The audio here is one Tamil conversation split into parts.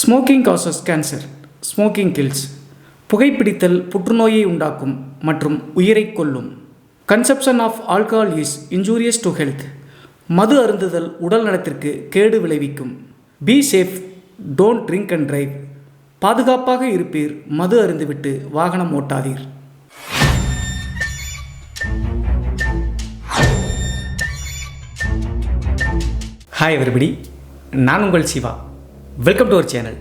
Smoking causes cancer, smoking kills. புகைப்பிடித்தல் புற்றுநோயை உண்டாக்கும் மற்றும் உயிரை கொல்லும். Consumption of alcohol is injurious to health. மது அருந்துதல் உடல் நலத்திற்கு கேடு விளைவிக்கும். Be safe, don't drink and drive. பாதுகாப்பாக இருப்பீர், மது அருந்துவிட்டு வாகனம் ஓட்டாதீர். ஹாய் எவ்ரிபடி, நான் உங்கள் Siva. Welcome to our channel.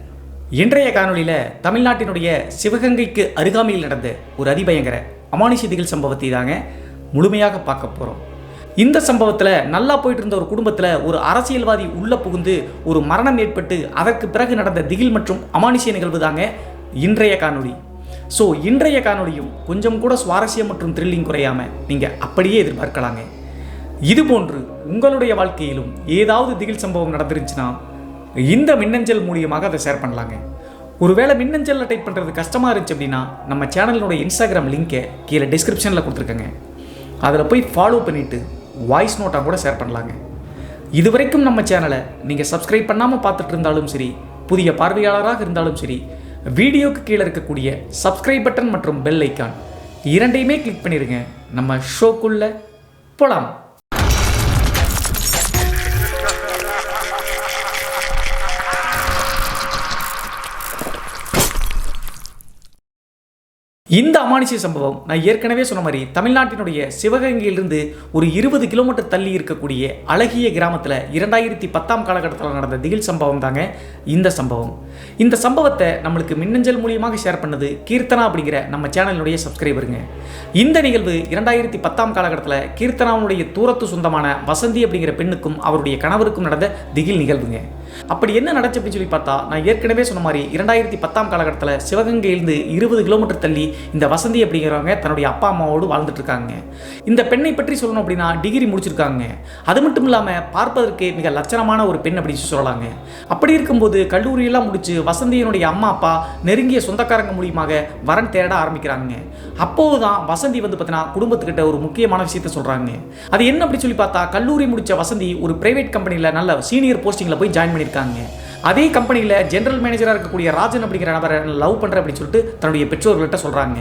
இன்றைய காணொலியில் தமிழ்நாட்டினுடைய சிவகங்கைக்கு அருகாமையில் நடந்த ஒரு அதிபயங்கர அமானுஷ திகில் சம்பவத்தை தாங்க முழுமையாக பார்க்க போகிறோம். இந்த சம்பவத்தில் நல்லா போயிட்டு இருந்த ஒரு குடும்பத்தில் ஒரு அரசியல்வாதி உள்ளே புகுந்து ஒரு மரணம் ஏற்பட்டு அதற்கு பிறகு நடந்த திகில் மற்றும் அமானுஷ நிகழ்வு தாங்க இன்றைய காணொலி. ஸோ இன்றைய காணொலியும் கொஞ்சம் கூட சுவாரஸ்யம் மற்றும் த்ரில்லிங் குறையாமல் நீங்கள் அப்படியே எதிர்பார்க்கலாங்க. இதுபோன்று உங்களுடைய வாழ்க்கையிலும் ஏதாவது திகில் சம்பவம் நடந்துருந்துச்சுன்னா இந்த மின்னஞ்சல் மூலியமாக அதை ஷேர் பண்ணலாங்க. ஒருவேளை மின்னஞ்சலில் டைப் பண்ணுறது கஷ்டமாக இருந்துச்சு அப்படின்னா நம்ம சேனலினுடைய இன்ஸ்டாகிராம் லிங்கை கீழே டிஸ்கிரிப்ஷனில் கொடுத்துருக்கேங்க. அதில் போய் ஃபாலோ பண்ணிவிட்டு வாய்ஸ் நோட்டாக கூட ஷேர் பண்ணலாங்க. இது வரைக்கும் நம்ம சேனலை நீங்கள் சப்ஸ்கிரைப் பண்ணாமல் பார்த்துட்டு இருந்தாலும் சரி, புதிய பார்வையாளராக இருந்தாலும் சரி, வீடியோக்கு கீழே இருக்கக்கூடிய சப்ஸ்கிரைப் பட்டன் மற்றும் பெல் ஐக்கான் இரண்டையுமே கிளிக் பண்ணிடுங்க. நம்ம ஷோக்குள்ளே போகலாம். இந்த அமானுஷ சம்பவம் நான் ஏற்கனவே சொன்ன மாதிரி தமிழ்நாட்டினுடைய சிவகங்கையிலிருந்து ஒரு 20 கிலோமீட்டர் தள்ளி இருக்கக்கூடிய அழகிய கிராமத்தில் 2010 காலகட்டத்தில் நடந்த திகில் சம்பவம் தாங்க இந்த சம்பவம். இந்த சம்பவத்தை நம்மளுக்கு மின்னஞ்சல் மூலியமாக ஷேர் பண்ணது கீர்த்தனா அப்படிங்கிற நம்ம சேனலினுடைய சப்ஸ்கிரைபருங்க. இந்த நிகழ்வு 2010 காலகட்டத்தில் கீர்த்தனாவுடைய தூரத்து சொந்தமான வசந்தி அப்படிங்கிற பெண்ணுக்கும் அவருடைய கணவருக்கும் நடந்த திகில் நிகழ்வுங்க. அப்படி என்ன நடந்துச்சு அப்படின்னு சொல்லி பார்த்தா, நான் ஏற்கனவே சொன்ன மாதிரி 2010 காலகட்டத்தில் சிவகங்கையிலிருந்து 20 கிலோமீட்டர் தள்ளி இந்த வசந்தி அப்படிங்கிறவங்க தன்னுடைய அப்பா அம்மாவோடு வாழ்ந்துட்டு இருக்காங்க. இந்த பெண்ணை பற்றி சொல்லணும் அப்படின்னா டிகிரி முடிச்சிருக்காங்க. அது மட்டும் இல்லாமல் பார்ப்பதற்கு மிக லட்சணமான ஒரு பெண் அப்படின்னு சொல்லலாங்க. அப்படி இருக்கும்போது கல்லூரியெல்லாம் முடிச்சு வசந்தியினுடைய அம்மா அப்பா நெருங்கிய சொந்தக்காரங்க மூலியமாக வரன் தேட ஆரம்பிக்கிறாங்க. அப்போதுதான் வசந்தி பார்த்தீங்கன்னா குடும்பத்துக்கிட்ட ஒரு முக்கியமான விஷயத்த சொல்றாங்க. அது என்ன அப்படின்னு சொல்லி பார்த்தா, கல்லூரி முடிச்ச வசந்தி ஒரு பிரைவேட் கம்பெனியில் நல்ல சீனியர் போஸ்டிங்கில் போய் ஜாயின் பண்ணியிருக்காங்க. அதே கம்பெனியில் ஜெனரல் மேனேஜராக இருக்கக்கூடிய ராஜன் அப்படிங்கிற நபரை லவ் பண்ணுறேன் அப்படின்னு சொல்லிட்டு தன்னுடைய பெற்றோர்கள்ட்ட சொல்கிறாங்க.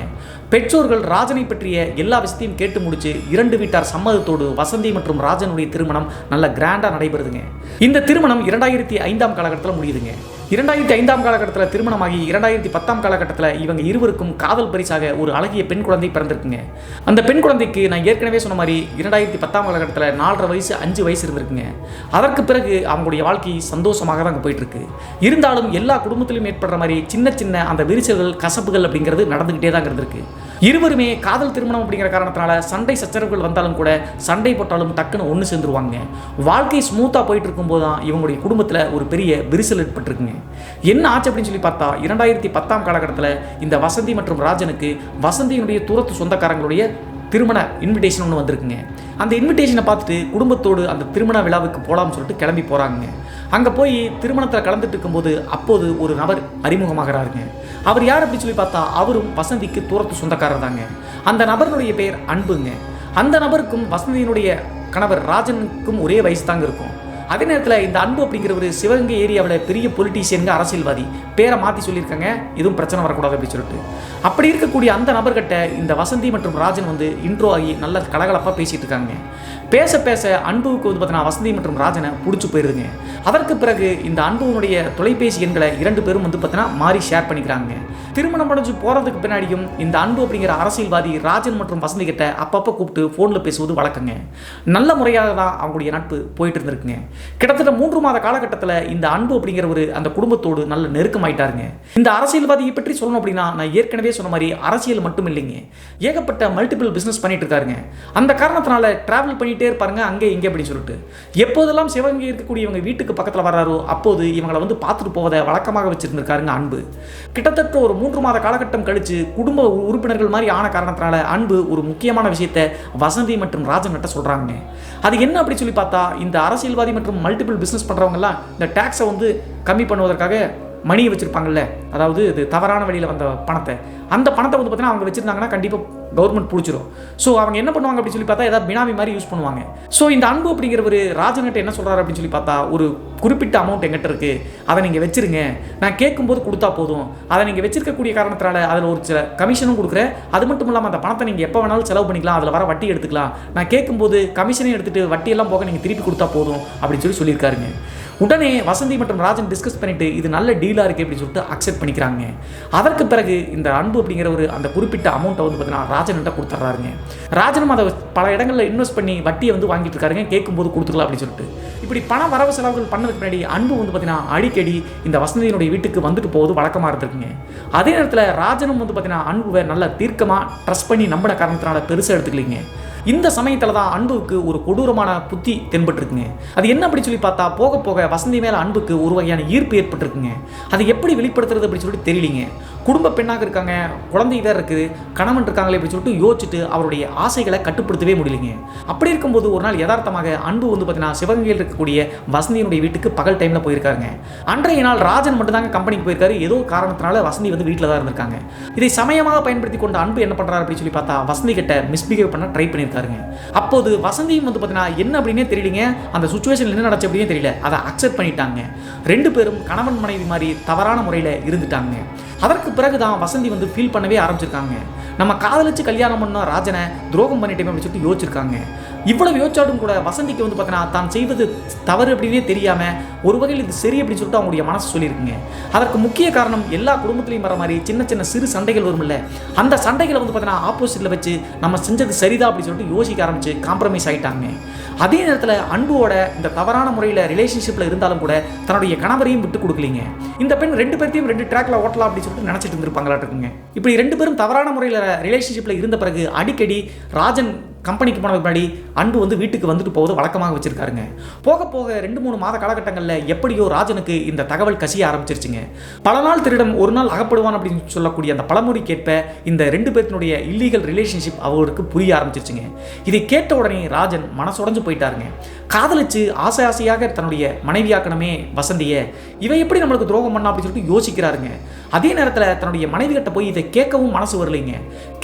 பெற்றோர்கள் ராஜனை பற்றிய எல்லா விஷயத்தையும் கேட்டு முடிச்சு 2 வீட்டார் சம்மதத்தோடு வசந்தி மற்றும் ராஜனுடைய திருமணம் நல்ல கிராண்டாக நடைபெறுதுங்க. இந்த திருமணம் 2005 காலகட்டத்தில் முடியுதுங்க. 2005 காலகட்டத்தில் திருமணமாகி 2010 காலகட்டத்தில் இவங்க இருவருக்கும் காதல் பரிசாக ஒரு அழகிய பெண் குழந்தை பிறந்திருக்குங்க. அந்த பெண் குழந்தைக்கு நான் ஏற்கனவே சொன்ன மாதிரி 2010 காலகட்டத்தில் 4.5 வயசு 5 வயசு இருந்திருக்குங்க. அதற்கு பிறகு அவங்களுடைய வாழ்க்கை சந்தோஷமாக தான் போயிட்டு இருக்கு. இருந்தாலும் எல்லா குடும்பத்திலும் ஏற்படுற மாதிரி சின்ன சின்ன அந்த விரிசல்கள் கசப்புகள் அப்படிங்கிறது நடந்துகிட்டே தான் இருந்திருக்கு. இருவருமே காதல் திருமணம் அப்படிங்கிற காரணத்தினால சண்டை சச்சரவுகள் வந்தாலும் கூட சண்டை போட்டாலும் டக்குன்னு ஒன்று சேர்ந்துருவாங்க. வாழ்க்கை ஸ்மூத்தாக போயிட்டு இருக்கும்போது தான் இவங்களுடைய குடும்பத்தில் ஒரு பெரிய விரிசல் ஏற்பட்டிருக்குங்க. என்ன ஆச்சு அப்படின்னு சொல்லி பார்த்தா, 2010 காலகட்டத்தில் இந்த வசந்தி மற்றும் ராஜனுக்கு வசந்தியினுடைய தூரத்து சொந்தக்காரங்களுடைய திருமண இன்விடேஷன் ஒன்று வந்திருக்குங்க. அந்த இன்விடேஷனை பார்த்துட்டு குடும்பத்தோடு அந்த திருமண விழாவுக்கு போகலாம்னு சொல்லிட்டு கிளம்பி போகிறாங்க. அங்கே போய் திருமணத்தில் கலந்துட்டு இருக்கும்போது அப்போது ஒரு நபர் அறிமுகமாகிறாருங்க. அவர் யார் அப்படின்னு சொல்லி பார்த்தா, அவரும் வசந்திக்கு தூரத்து சொந்தக்காரர் தாங்க. அந்த நபருடைய பெயர் அன்புங்க. அந்த நபருக்கும் வசந்தியினுடைய கணவர் ராஜனுக்கும் ஒரே வயசு தாங்க இருக்கும். அதே நேரத்தில் இந்த அன்பு அப்படிங்கிறவர் சிவகங்கை ஏரியாவில் பெரிய பொலிட்டீஷியனுங்க, அரசியல்வாதி. பேரை மாற்றி சொல்லியிருக்காங்க, எதுவும் பிரச்சனை வரக்கூடாது அப்படின்னு சொல்லிட்டு. அப்படி இருக்கக்கூடிய அந்த நபர்கிட்ட இந்த வசந்தி மற்றும் ராஜன் இன்ட்ரோ ஆகி நல்ல கலகலப்பாக பேசிகிட்டு இருக்காங்க. பேச பேச அன்புவுக்கு பார்த்தீங்கன்னா வசந்தி மற்றும் ராஜனை பிடிச்சி போயிருதுங்க. அதற்கு பிறகு இந்த அன்புவனுடைய தொலைபேசி எண்களை 2 பேரும் பார்த்தீங்கன்னா மாறி ஷேர் பண்ணிக்கிறாங்க. திருமணம் முடிஞ்சு போகிறதுக்கு பின்னாடியும் இந்த அன்பு அப்படிங்கிற அரசியல்வாதி ராஜன் மற்றும் வசந்தி கிட்ட அப்பப்போ கூப்பிட்டு ஃபோனில் பேசுவது வழக்கங்க. நல்ல முறையாக தான் அவங்களுடைய நட்பு போயிட்டு இருந்திருக்குங்க. கிட்டத்தட்ட 3 மாத காலகட்டத்தில் இந்த அன்பு அப்படிங்கிறவர் அந்த குடும்பத்தோடு நல்ல நெருக்கமாயிட்டாருங்க. இந்த அரசியல்வாதியை பற்றி சொல்லணும் அப்படின்னா, நான் ஏற்கனவே சொன்ன மாதிரி அரசியல் மட்டும் இல்லைங்க, ஏகப்பட்ட மல்டிபிள் பிஸ்னஸ் பண்ணிட்டு இருக்காருங்க. அந்த காரணத்தினால டிராவல் பண்ணிட்டே இருப்பாருங்க அங்கே இங்கே அப்படின்னு சொல்லிட்டு. எப்போதெல்லாம் சிவகங்கை இருக்கக்கூடிய இவங்க வீட்டுக்கு பக்கத்தில் வர்றாரோ அப்போது இவங்களை பார்த்துட்டு போவதை வழக்கமாக வச்சிருந்திருக்காருங்க அன்பு. கிட்டத்தட்ட ஒரு 3 மாத காலகட்டம் கழிச்சு குடும்ப உறுப்பினர்கள் மாதிரி ஆன காரணத்தினால அன்பு ஒரு முக்கியமான விஷயத்தை வசந்தி மற்றும் ராஜன் கிட்ட சொல்றாங்க. அது என்ன அப்படி சொல்லி பார்த்தா, இந்த அரசியல்வாதி மற்றும் மல்டிபிள் பிஸ்னஸ் பண்ணுறவங்கலாம் இந்த டேக்ஸை கம்மி பண்ணுவதற்காக மணியை வச்சுருப்பாங்கல்ல, அதாவது இது தவறான வழியில் வந்த பணத்தை, அந்த பணத்தை பார்த்தீங்கன்னா அவங்க வச்சுருந்தாங்கன்னா கண்டிப்பாக கவர்மெண்ட் பிடிச்சிரும். ஸோ அவங்க என்ன பண்ணுவாங்க அப்படின்னு சொல்லி பார்த்தா ஏதாவது பினாமி மாதிரி யூஸ் பண்ணுவாங்க. ஸோ இந்த அன்பு அப்படிங்கிறவர் ராஜன்கிட்ட என்ன சொல்கிறாரு அப்படின்னு சொல்லி பார்த்தா, ஒரு குறிப்பிட்ட அமௌண்ட் எங்கிட்ட இருக்குது, அதை நீங்கள் வச்சிருங்க, நான் கேட்கும்போது கொடுத்தா போதும், அதை நீங்கள் வச்சிருக்கக்கூடிய காரணத்தினால அதில் ஒரு சில கமிஷனும் கொடுக்குறேன், அது மட்டும் இல்லாமல் அந்த பணத்தை நீங்கள் எப்போ வேணாலும் செலவு பண்ணிக்கலாம், அதில் வர வட்டி எடுத்துக்கலாம், நான் கேட்கும்போது கமிஷனையும் எடுத்துகிட்டு வட்டியெல்லாம் போக நீங்கள் திருப்பி கொடுத்தா போதும் அப்படின்னு சொல்லியிருக்காருங்க. உடனே வசந்தி மற்றும் ராஜன் டிஸ்கஸ் பண்ணிட்டு இது நல்ல டீலாக இருக்குது அப்படின்னு சொல்லிட்டு அக்செப்ட் பண்ணிக்கிறாங்க. அதற்கு பிறகு இந்த அன்பு அப்படிங்கிற ஒரு அந்த குறிப்பிட்ட அமௌண்ட்டை வந்து பார்த்தீங்கன்னா ராஜன்கிட்ட கொடுத்துட்றாருங்க. ராஜனும் அதை பல இடங்களில் இன்வெஸ்ட் பண்ணி வட்டியை வந்து வாங்கிட்டு இருக்காருங்க, கேட்கும்போது கொடுத்துக்கலாம் அப்படின்னு சொல்லிட்டு. இப்படி பண வரவு செலவுகள் பண்ணதுக்கு முன்னாடி அன்பு வந்து பார்த்தீங்கன்னா அடிக்கடி இந்த வசந்தியினுடைய வீட்டுக்கு வந்துட்டு போவது வழக்கமாக இருந்திருக்குங்க. அதே நேரத்தில் ராஜனும் வந்து பார்த்தீங்கன்னா அன்புவை நல்ல தீர்க்கமாக ட்ரஸ்ட் பண்ணி நம்பின காரணத்தினால பெருசாக எடுத்துக்கலிங்க. இந்த சமயத்தில் தான் அன்புக்கு ஒரு கொடூரமான புத்தி தென்பட்டுருக்குங்க. அது என்ன அப்படி சொல்லி பார்த்தா, போக போக வசந்தி மேலே அன்புக்கு ஒரு வகையான ஈர்ப்பு ஏற்பட்டுருக்குங்க. அதை எப்படி வெளிப்படுத்துறது அப்படின்னு சொல்லிட்டு தெரியலிங்க. குடும்ப பெண்ணாக இருக்காங்க, குழந்தை வேறு இருக்குது, கணவன் இருக்காங்களே அப்படின்னு சொல்லிட்டு யோசிச்சுட்டு அவருடைய ஆசைகளை கட்டுப்படுத்தவே முடியலைங்க. அப்படி இருக்கும்போது ஒரு நாள் யதார்த்தமாக அன்பு வந்து பார்த்தீங்கன்னா சிவகங்கையில் இருக்கக்கூடிய வசந்தியினுடைய வீட்டுக்கு பகல் டைமில் போயிருக்காங்க. அன்றைய நாள் ராஜன் மட்டும்தாங்க கம்பெனிக்கு போயிருக்காரு. ஏதோ காரணத்தினால வசந்தி வந்து வீட்டில் தான் இருந்திருக்காங்க. இதை சமயமாக பயன்படுத்தி கொண்ட அன்பு என்ன பண்ணுறாரு அப்படின்னு சொல்லி பார்த்தா, வசந்தி கிட்ட மிஸ்பிஹேவ் பண்ண ட்ரை பண்ணியிருக்காருங்க. அப்போது வசந்தியும் வந்து பார்த்தீங்கன்னா என்ன அப்படின்னே தெரியலிங்க, அந்த சுச்சுவேஷன் என்ன நடந்துச்சு அப்படின்னே தெரியல, அதை அக்செப்ட் பண்ணிட்டாங்க. ரெண்டு பேரும் கணவன் மனைவி மாதிரி தவறான முறையில் இருந்துட்டாங்க. அதற்கு பிறகு தான் வசந்தி வந்து ஃபீல் பண்ணவே ஆரம்பிச்சிருக்காங்க. நம்ம காதலிச்சு கல்யாணம் பண்ண ராஜனை துரோகம் பண்ணிட்டோமே அப்படின்னு சொல்லிட்டு யோசிச்சிருக்காங்க. இவ்வளவு யோசிச்சாலும் கூட வசந்திக்கு வந்து பார்த்தீங்கன்னா தான் செய்வது தவறு அப்படின்னே தெரியாமல் ஒரு வகையில் இது சரி அப்படின்னு சொல்லிட்டு அவங்களுடைய மனசு சொல்லியிருக்குங்க. அதற்கு முக்கிய காரணம் எல்லா குடும்பத்திலையும் வர மாதிரி சின்ன சின்ன சிறு சண்டைகள் வரும்ல, அந்த சண்டைகளை வந்து பார்த்தீங்கன்னா ஆப்போசிட்டில் வச்சு நம்ம செஞ்சது சரிதான் அப்படின்னு சொல்லிட்டு யோசிக்க ஆரம்பிச்சு காம்ப்ரமைஸ் ஆகிட்டாங்க. அதே நேரத்தில் அன்போட இந்த தவறான முறையில் ரிலேஷன்ஷிப்பில் இருந்தாலும் கூட தன்னுடைய கணவரையும் விட்டு கொடுக்கலீங்க. இந்த பெண் ரெண்டு பேர்த்தையும் ரெண்டு ட்ராக்ல ஓட்டலாம் அப்படின்னு சொல்லிட்டு நினச்சிட்டு இருந்திருப்பாங்களாட்டுருக்குங்க. இப்படி ரெண்டு பேரும் தவறான முறையில் ரிலேஷன்ஷிப்பில் இருந்த பிறகு அடிக்கடி ராஜன் கம்பெனிக்கு போனதுக்கு முன்னாடி அன்பு வந்து வீட்டுக்கு வந்துட்டு போவது வழக்கமாக வச்சிருக்காருங்க. போக போக 2-3 மாத காலகட்டங்களில் எப்படியோ ராஜனுக்கு இந்த தகவல் கசிய ஆரம்பிச்சிருச்சுங்க. பல நாள் திருடம் ஒரு நாள் அகப்படுவான் அப்படின்னு சொல்லக்கூடிய அந்த பழமொழிக்கேற்ப இந்த ரெண்டு பேர்த்தினுடைய இல்லீகல் ரிலேஷன்ஷிப் அவருக்கு புரிய ஆரம்பிச்சிருச்சுங்க. இதை கேட்ட உடனே ராஜன் மனசுடைஞ்சு போயிட்டாருங்க. காதலிச்சு ஆசையாக தன்னுடைய மனைவியாக்கணுமே வசந்தியை, இவன் எப்படி நம்மளுக்கு துரோகம் பண்ணா அப்படின்னு சொல்லிட்டு யோசிக்கிறாருங்க. அதே நேரத்தில் தன்னுடைய மனைவி கிட்ட போய் இதை கேட்கவும் மனசு வரலைங்க.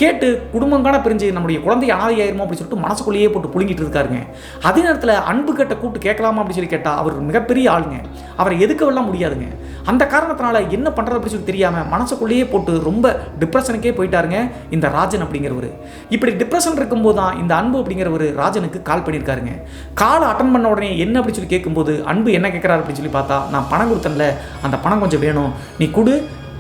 கேட்டு குடும்பங்கான பிரிஞ்சு நம்முடைய குழந்தை அனாதையாயிருமோ அப்படின்னு சொல்லிட்டு மனசுக்குள்ளேயே போட்டு புழுங்கிட்டு இருக்காருங்க. அதே நேரத்தில் அன்பு கிட்ட கூப்பிட்டு கேட்கலாமா அப்படின்னு சொல்லி கேட்டால் அவர் மிகப்பெரிய ஆளுங்க, அவரை எதுக்கவெல்லாம் முடியாதுங்க. அந்த காரணத்தினால என்ன பண்ணுறது அப்படின்னு சொல்லி தெரியாமல் மனசுக்குள்ளேயே போட்டு ரொம்ப டிப்ரெஷனுக்கே போயிட்டாருங்க இந்த ராஜன் அப்படிங்கிறவர். இப்படி டிப்ரெஷன் இருக்கும்போது தான் இந்த அன்பு அப்படிங்கிறவர் ராஜனுக்கு கால் பண்ணியிருக்காருங்க. காலை அட்டன் பண்ண உடனே என்ன அப்படின்னு சொல்லி கேட்கும்போது அன்பு என்ன கேட்குறாரு அப்படின்னு சொல்லி பார்த்தா, நான் பணம் கொடுத்தேன்ல, அந்த பணம் கொஞ்சம் வேணும், நீ கொடு,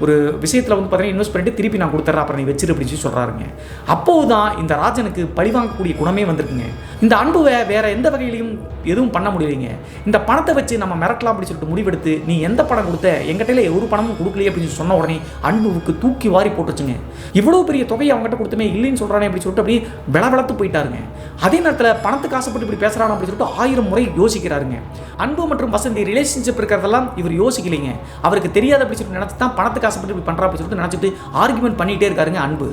ஒரு விஷயத்தில் வந்து பார்த்தீங்கன்னா இன்வெஸ்ட் பண்ணிட்டு திருப்பி நான் கொடுத்துட்றேன், அப்புறம் நீ வச்சிரு அப்படின்னு சொல்லி சொல்கிறாருங்க. அப்போது தான் இந்த ராஜனுக்கு பழிவாங்கக்கூடிய குணமே வந்திருக்குங்க. இந்த அன்புவை வேற எந்த வகையிலையும் எதுவும் பண்ண முடியலைங்க. இந்த பணத்தை வச்சு நம்ம மிரட்டலாம் அப்படின்னு சொல்லிட்டு முடிவெடுத்து, நீ எந்த பணம் கொடுத்த, எங்கிட்ட ஒரு பணமும் கொடுக்கலையே அப்படின்னு சொன்ன உடனே அன்புவுக்கு தூக்கி வாரி போட்டுச்சுங்க. இவ்வளோ பெரிய தொகையை அவங்ககிட்ட கொடுத்துமே இல்லைன்னு சொல்கிறானே அப்படின்னு சொல்லிட்டு அப்படியே விளவளத்து போயிட்டாருங்க. அதே நேரத்தில் பணத்துக்கு ஆசைப்பட்டு இப்படி பேசுகிறான் அப்படின்னு சொல்லிட்டு 1000 முறை யோசிக்கிறாருங்க. அன்பு மற்றும் வசந்தி ரிலேஷன்ஷிப் இருக்கிறதெல்லாம் இவர் யோசிக்கலைங்க. அவருக்கு தெரியாது அப்படின்னு சொல்லிட்டு நினச்சி தான் பணத்துக்கு ஆசைப்பட்டு இப்படி பண்ணுறா அப்படின்னு சொல்லிட்டு நினச்சிட்டு ஆர்குமெண்ட் பண்ணிகிட்டே இருக்காருங்க அன்பு.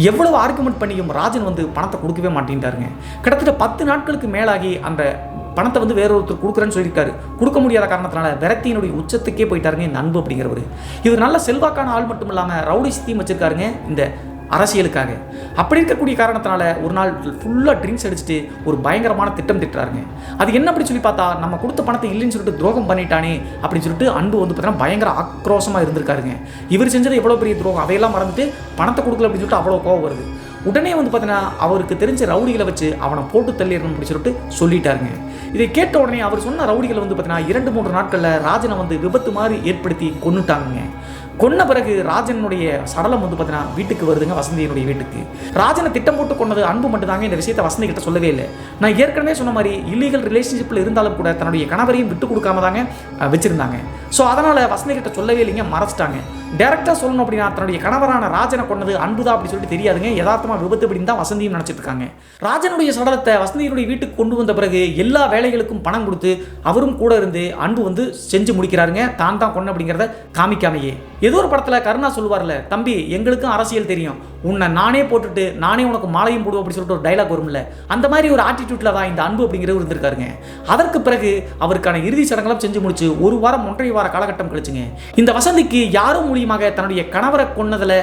எவ்வளவு ஆர்குமெண்ட் பண்ணியும் ராஜன் வந்து பணத்தை கொடுக்கவே மாட்டேன்ட்டாருங்க. கிட்டத்தட்ட 10 நாட்களுக்கு மேலாகி அந்த பணத்தை வந்து வேற ஒருத்தர் கொடுக்குறேன்னு சொல்லியிருக்காரு. கொடுக்க முடியாத காரணத்தினால விரக்தியினுடைய உச்சத்துக்கே போயிட்டாருங்க இந்த அன்பு அப்படிங்கிறவர். இவர் நல்ல செல்வாக்கான ஆள் மட்டும் இல்லாமல் ரவுடி சித்தியும் வச்சிருக்காருங்க இந்த அரசியலுக்காக. அப்படி இருக்கக்கூடிய காரணத்தினால ஒரு நாள் ஃபுல்லாக ட்ரிங்க்ஸ் அடிச்சுட்டு ஒரு பயங்கரமான திட்டம் திட்டுறாருங்க. அது என்ன அப்படி சொல்லி பார்த்தா, நம்ம கொடுத்த பணத்தை இல்லைன்னு சொல்லிட்டு துரோகம் பண்ணிட்டானே அப்படின்னு சொல்லிட்டு அன்பு வந்து பார்த்தீங்கன்னா பயங்கர ஆக்ரோஷமாக இருந்திருக்காருங்க. இவர் செஞ்சது எவ்வளோ பெரிய துரோகம், அதையெல்லாம் மறந்துட்டு பணத்தை கொடுக்கல அப்படின்னு சொல்லிட்டு அவ்வளோ கோவம் வருது. உடனே வந்து பார்த்தீங்கன்னா அவருக்கு தெரிஞ்ச ரவுடிகளை வச்சு அவனை போட்டு தள்ளிடணும் அப்படின்னு சொல்லிட்டு சொல்லிட்டாருங்க. இதை கேட்ட உடனே அவர் சொன்ன ரவுடிகளை வந்து பார்த்தீங்கன்னா 2-3 நாட்களில் ராஜனை வந்து விபத்து மாதிரி ஏற்படுத்தி கொன்னுட்டாங்க. கொன்ன பிறகு ராஜனுடைய சடலம் வந்து பார்த்தீங்கன்னா வீட்டுக்கு வருதுங்க, வசந்தியினுடைய வீட்டுக்கு. ராஜனை திட்டம் போட்டு கொண்டது அன்பு மட்டும் தாங்க. இந்த விஷயத்தை வசந்தி கிட்ட சொல்லவே இல்லை. நான் ஏற்கனவே சொன்ன மாதிரி இல்லீகல் ரிலேஷன்ஷிப்பில் இருந்தாலும் கூட தன்னுடைய கணவரையும் விட்டு கொடுக்காம தாங்க வச்சிருந்தாங்க. ஸோ அதனால் வசந்தி கிட்ட சொல்லவே இல்லைங்க, மறைச்சிட்டாங்க. டேரெக்டாக சொல்லணும் அப்படின்னா தன்னுடைய கணவரான ராஜனை கொண்டது அன்புதான் அப்படின்னு சொல்லிட்டு தெரியாதுங்க. யதார்த்தமாக விபத்து அப்படின்னு தான் வசந்தியும் நினச்சிட்டு இருக்காங்க. ராஜனுடைய சடலத்தை வசந்தியினுடைய வீட்டுக்கு கொண்டு வந்த பிறகு எல்லா வேலைகளுக்கும் பணம் கொடுத்து அவரும் கூட இருந்து அன்பு வந்து செஞ்சு முடிக்கிறாருங்க, தான் கொன்ன அப்படிங்கிறத காமிக்காமையே. ஏதோ ஒரு படத்தில் கருணா சொல்லுவார்ல, தம்பி எங்களுக்கும் அரசியல் தெரியும், உன்னை நானே போட்டுட்டு நானே உனக்கு மாலையும் போடுவோம் அப்படி சொல்லிட்டு ஒரு டைலாக் வரும்ல, அந்த மாதிரி ஒரு ஆட்டிடியூட்ல தான் இந்த அன்பு அப்படிங்கிறவர் இருந்திருக்காருங்க. அதற்கு பிறகு அவருக்கான இறுதி சடங்கெல்லாம் செஞ்சு முடிச்சு 1 வாரம் 1.5 வார காலகட்டம் கழிச்சுங்க, இந்த வசந்திக்கு யாரோ மூலியமாக தன்னுடைய கணவரை கொன்னதில்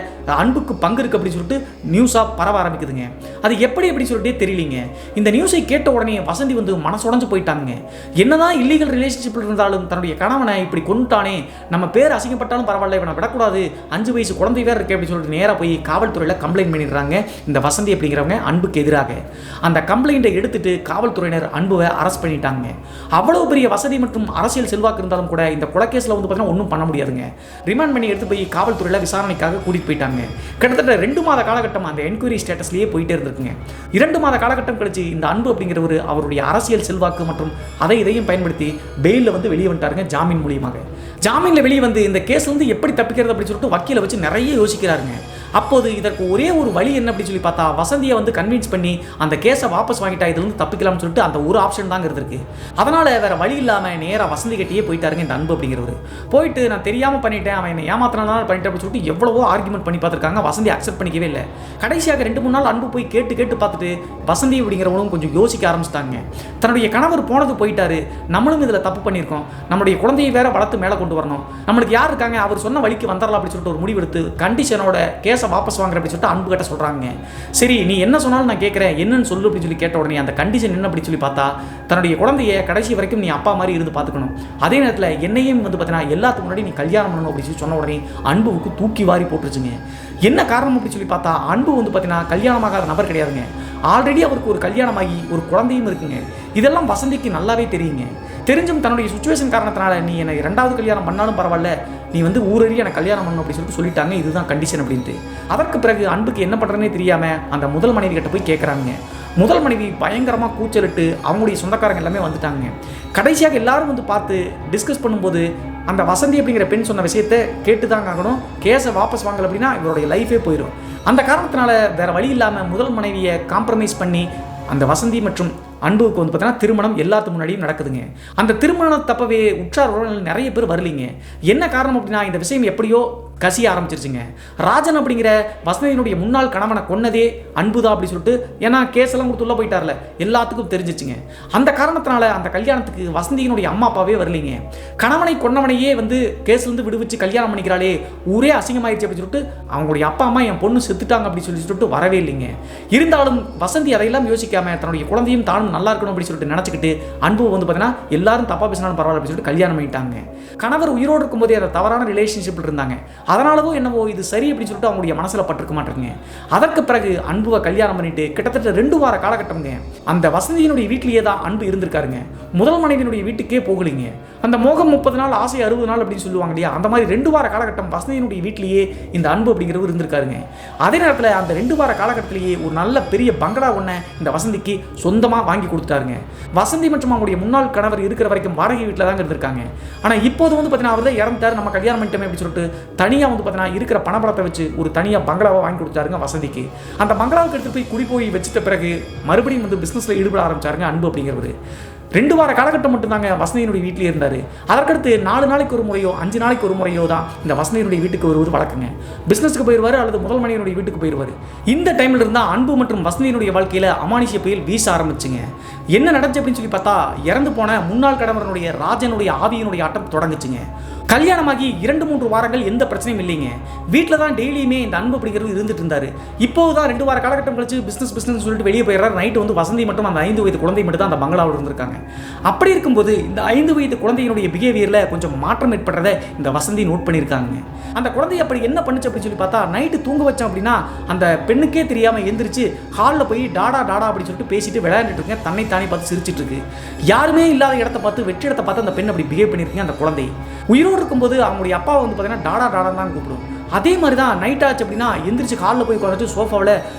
அன்புக்கு பங்கு இருக்கு அப்படின்னு சொல்லிட்டு நியூஸாக பரவ ஆரம்பிக்குதுங்க. அது எப்படி சொல்லிட்டே தெரியலீங்க. இந்த நியூஸை கேட்ட உடனே வசந்தி வந்து மனசுடைஞ்சு போயிட்டாங்க. என்னதான் இல்லீகல் ரிலேஷன்ஷிப் இருந்தாலும் தன்னுடைய கணவனை இப்படி கொண்டுட்டானே, நம்ம பேர் அசிங்கப்பட்டாலும் பரவாயில்ல, இவனை விடக்கூடாது, 5 வயசு குழந்தை வேற இருக்கு அப்படின்னு சொல்லிட்டு நேராக போய் காவல்துறையில் கம்ப்ளைண்ட் பண்ணிடுறாங்க. இந்த வசந்தி அப்படிங்கிறவங்க அன்புக்கு எதிராக அந்த கம்ப்ளைண்ட்டை எடுத்துட்டு காவல்துறையினர் அன்புவை அரெஸ்ட் பண்ணிட்டாங்க. அவ்வளவு பெரிய வசதி மற்றும் அரசியல் செல்வாக்கு இருந்தாலும் கூட இந்த கொலைகேஸில் வந்து பார்த்தீங்கன்னா ஒன்றும் பண்ண முடியாதுங்க. ரிமாண்ட் பண்ணி எடுத்து போய் காவல்துறையில் விசாரணைக்காக கூட்டிட்டு போயிட்டாங்க. கிட்டத்தட்ட 2 மாத காலகட்டம் அந்த என்கொயரி ஸ்டேட்டஸ்லேயே போயிட்டே இருந்திருக்குங்க. 2 மாத காலகட்டம் கழிச்சு இந்த அன்பு அப்படிங்கிறவர் அவருடைய அரசியல் செல்வாக்கு மற்றும் இதையும் பயன்படுத்தி பெயிலில் வந்து வெளியே வந்துட்டாருங்க, ஜாமீன் மூலியமாக. ஜாமீனில் வெளியே வந்து இந்த கேஸ் வந்து எப்படி தப்பிக்கிறது அப்படின்னு சொல்லிட்டு வக்கீலை வச்சு நிறைய யோசிக்கிறாருங்க. அப்போது இதற்கு ஒரே ஒரு வழி என்ன அப்படின்னு சொல்லி பார்த்தா, வசந்தியை வந்து கன்வின்ஸ் பண்ணி அந்த கேஸை வாபஸ் வாங்கிட்டா இதுல இருந்து தப்பிக்கலாம்னு சொல்லிட்டு அந்த ஒரு ஆப்ஷன் தாங்க இருந்திருக்கு. அதனால வேற வழி இல்லாம நேராக வசந்தி கட்டியே போயிட்டாருங்க இந்த அன்பு அப்படிங்கிறவர். போயிட்டு நான் தெரியாம பண்ணிட்டேன், அவன் என்னை ஏமாத்தினால பண்ணிட்டேன் அப்படின்னு சொல்லிட்டு எவ்வளவோ ஆர்குமெண்ட் பண்ணி பார்த்துருக்காங்க. வசந்தி அக்செப்ட் பண்ணிக்கவே இல்லை. கடைசியாக 2-3 நாள் அன்பு போய் கேட்டு பார்த்துட்டு வசந்தி அப்படிங்கிறவங்களும் கொஞ்சம் யோசிக்க ஆரம்பிச்சிட்டாங்க. தன்னுடைய கணவர் போனது போயிட்டாரு, நம்மளும் இதில் தப்பு பண்ணியிருக்கோம், நம்மளுடைய குழந்தையை வேற வளர்த்து மேலே கொண்டு வரணும், நம்மளுக்கு யார் இருக்காங்க, அவர் சொன்ன வழிக்கு வந்துடலாம் அப்படின்னு சொல்லிட்டு ஒரு முடிவெடுத்து கண்டிஷனோட கேஸை வாபஸ் வாங்குற அப்படின்னு சொல்லிட்டு அன்பு கிட்ட சொல்றாங்க. சரி நீ என்ன சொன்னாலும் நான் கேட்குறேன், என்னன்னு சொல்லு அப்படின்னு சொல்லி கேட்ட உடனே அந்த கண்டிஷன் என்ன அப்படின்னு சொல்லி பார்த்தா, தன்னுடைய குழந்தைய கடைசி வரைக்கும் நீ அப்பா மாதிரி இருந்து பார்த்துக்கணும், அதே நேரத்தில் என்னையும் வந்து பார்த்தீங்கன்னா எல்லாத்துக்கு முன்னாடி நீ கல்யாணம் பண்ணணும் அப்படின்னு சொல்லி சொன்ன உடனே அன்புவுக்கு தூக்கி வாரி போட்டுருச்சுங்க. என்ன காரணம் அப்படின்னு சொல்லி பார்த்தா, அன்பு வந்து பார்த்தீங்கன்னா கல்யாணமாகாத நபர் கிடையாதுங்க. ஆல்ரெடி அவருக்கு ஒரு கல்யாணமாகி ஒரு குழந்தையும் இருக்குங்க. இதெல்லாம் வசந்திக்கு நல்லாவே தெரியுங்க. தெரிஞ்சும் தன்னுடைய சுச்சுவேஷன் காரணத்தினால நீ என்னை 2வது கல்யாணம் பண்ணாலும் பரவாயில்ல, நீ வந்து ஊரறிய எனக்கு கல்யாணம் பண்ணணும் அப்படின்னு சொல்லிட்டாங்க. இதுதான் கண்டிஷன் அப்படின்ட்டு. அதற்கு பிறகு அன்புக்கு என்ன பண்ணுறதுனே தெரியாமல் அந்த முதல் மனைவி கிட்ட போய் கேட்குறாங்க. முதல் மனைவி பயங்கரமாக கூச்சலிட்டு அவங்களுடைய சொந்தக்காரங்க எல்லாமே வந்துட்டாங்க. கடைசியாக எல்லாரும் வந்து பார்த்து டிஸ்கஸ் பண்ணும்போது அந்த வசந்தி அப்படிங்கிற பெண் சொன்ன விஷயத்தை கேட்டு தாங்க ஆகணும், கேஸை வாபஸ் வாங்கலை அப்படின்னா இவருடைய லைஃபே போயிடும். அந்த காரணத்தினால வேற வழி இல்லாமல் முதல் மனைவியை காம்ப்ரமைஸ் பண்ணி அந்த வசந்தி மற்றும் அன்புக்கு வந்து பார்த்தீங்கன்னா திருமணம் எல்லாத்துக்கு முன்னாடியும் நடக்குதுங்க. அந்த திருமணம் தப்பவே உற்றார் உறவினர்கள் நிறைய பேர் வரலீங்க. என்ன காரணம் அப்படின்னா, இந்த விஷயம் எப்படியோ கசிய ஆரம்பிச்சிருச்சுங்க. ராஜன் அப்படிங்கிற வசந்தியினுடைய முன்னாள் கணவனை கொன்னதே அன்புதான் அப்படி சொல்லிட்டு, ஏன்னா கேஸ் எல்லாம் கொடுத்து உள்ள போயிட்டார்ல, எல்லாத்துக்கும் தெரிஞ்சிச்சுங்க. அந்த காரணத்தினால அந்த கல்யாணத்துக்கு வசந்தியினுடைய அம்மா அப்பாவே வரலீங்க. கணவனை கொன்னவனையே வந்து கேஸ்லேருந்து விடுவிச்சு கல்யாணம் பண்ணிக்கிறாளே, ஊரே அசிங்கமாயிடுச்சு அப்படின்னு சொல்லிட்டு அவங்களுடைய அப்பா அம்மா என் பொண்ணு செத்துட்டாங்க அப்படி சொல்லிட்டு வரவே இல்லைங்க. இருந்தாலும் வசந்தி அதையெல்லாம் யோசிக்காம தன்னுடைய குழந்தையும் தானும் நல்லா இருக்கணும் அப்படின்னு சொல்லிட்டு நினச்சிக்கிட்டு அன்பு வந்து பார்த்தீங்கன்னா எல்லாரும் தப்பா பேசினாலும் பரவாயில்ல அப்படின்னு சொல்லிட்டு கல்யாணம் பண்ணிட்டாங்க. கணவர் உயிரோடு இருக்கும்போதே அந்த தவறான ரிலேஷன்ஷிப்பில் இருந்தாங்க. அதனாலவோ என்னவோ இது சரி அப்படின்னு சொல்லிட்டு அவங்களுடைய மனசில் பட்டிருக்க மாட்டேங்க. அதற்கு பிறகு அன்புவை கல்யாணம் பண்ணிட்டு கிட்டத்தட்ட 2 வார காலகட்டம்ங்க அந்த வசந்தியினுடைய வீட்டிலேயே தான் அன்பு இருந்திருக்காருங்க. முதல் மனைவியினுடைய வீட்டுக்கே போகலிங்க. அந்த மோகம் 30 நாள் ஆசை 60 நாள் அப்படின்னு சொல்லுவாங்க இல்லையா, அந்த மாதிரி 2 வார காலகட்டம் வசந்தியினுடைய வீட்டிலேயே இந்த அன்பு அப்படிங்கிறவர் இருந்திருக்காருங்க. அதே நேரத்தில் அந்த 2 வார காலகட்டத்திலேயே ஒரு நல்ல பெரிய பங்களா ஒன்றை இந்த வசந்திக்கு சொந்தமாக வாங்கி கொடுத்தாருங்க. வசந்தி மற்றும் அவங்களுடைய முன்னாள் கணவர் இருக்கிற வரைக்கும் வாடகை வீட்டில் தாங்க இருந்திருக்காங்க. ஆனால் இப்போது வந்து பார்த்தீங்கன்னா அவர் தான் இறந்துட்டார், நம்ம கல்யாணம் பண்ணிட்டோமே அப்படின்னு சொல்லிட்டு தனியாக வந்து பார்த்தீங்கன்னா இருக்கிற பணப்படத்தை வச்சு ஒரு தனியாக பங்களாவை வாங்கி கொடுத்தாருங்க வசந்திக்கு. அந்த பங்களாவுக்கு எடுத்து போய் குடி போய் வச்சுட்ட பிறகு மறுபடியும் வந்து பிஸ்னஸில் ஈடுபட ஆரம்பிச்சாருங்க அன்பு அப்படிங்கிறவர். 2 வார காலகட்டம் மட்டும்தாங்க வசந்தியினுடைய வீட்டிலே இருந்தார். அதற்கடுத்து 4 நாளைக்கு ஒரு முறையோ 5 நாளைக்கு ஒரு முறையோ தான் இந்த வசந்தியினுடைய வீட்டுக்கு வருவது வழக்குங்க. பிஸ்னஸுக்கு போயிடுவார் அல்லது முதல் மனைவியினுடைய வீட்டுக்கு போயிடுவார். இந்த டைமில் இருந்தால் அன்பு மற்றும் வசந்தியினுடைய வாழ்க்கையில் அமானுஷ்ய புயல் வீச ஆரம்பிச்சுங்க. என்ன நடந்துச்சு அப்படின்னு சொல்லி பார்த்தா, இறந்து போன முன்னாள் கணவனுடைய ராஜனுடைய ஆவியினுடைய ஆட்டம் தொடங்குச்சுங்க. கல்யாணமாகி 2-3 வாரங்கள் எந்த பிரச்சனையும் இல்லைங்க. வீட்டில் தான் டெய்லியுமே இந்த அன்பு அப்படிங்கிறது இருந்துட்டு இருந்தார். இப்போது தான் 2 வார காலகட்டம் கழிச்சு பிஸ்னஸ் சொல்லிட்டு வெளியே போயிடுறாரு. நைட்டு வந்து வசந்தி மட்டும் அந்த 5 வயது குழந்தை மட்டும் தான் அந்த பங்களாவில் இருந்திருக்காங்க. அப்படி இருக்கும்போது இந்த 5 வயது குழந்தையினுடைய பிஹேவியரில் கொஞ்சம் மாற்றம் ஏற்படுறதை இந்த வசந்தி நோட் பண்ணியிருக்காங்க. அந்த குழந்தை அப்படி என்ன பண்ணுச்சு அப்படின்னு சொல்லி பார்த்தா, நைட்டு தூங்க வச்சோம் அப்படின்னா அந்த பெண்ணுக்கே தெரியாமல் எந்திரிச்சு ஹாலில் போய் டாடா அப்படின்னு சொல்லிட்டு பேசிட்டு விளையாண்டுட்டு இருக்கேன், தன்னை தானே பார்த்து சிரிச்சிட்டு இருக்கு. யாருமே இல்லாத இடத்த பார்த்து வெற்றி இடத்தை பார்த்து அந்த பெண் அப்படி பிஹேவ் பண்ணியிருக்கீங்க. அந்த குழந்தை உயிரோடு இருக்கும்போது அவங்களுடைய அப்பாவை வந்து பார்த்தீங்கன்னா டாடா தான் கூப்பிடும். அதே மாதிரி தான் நைட் ஆச்சு அப்படின்னா எந்திரிச்சு காலில் போய் உட்காந்து சோஃபாவில்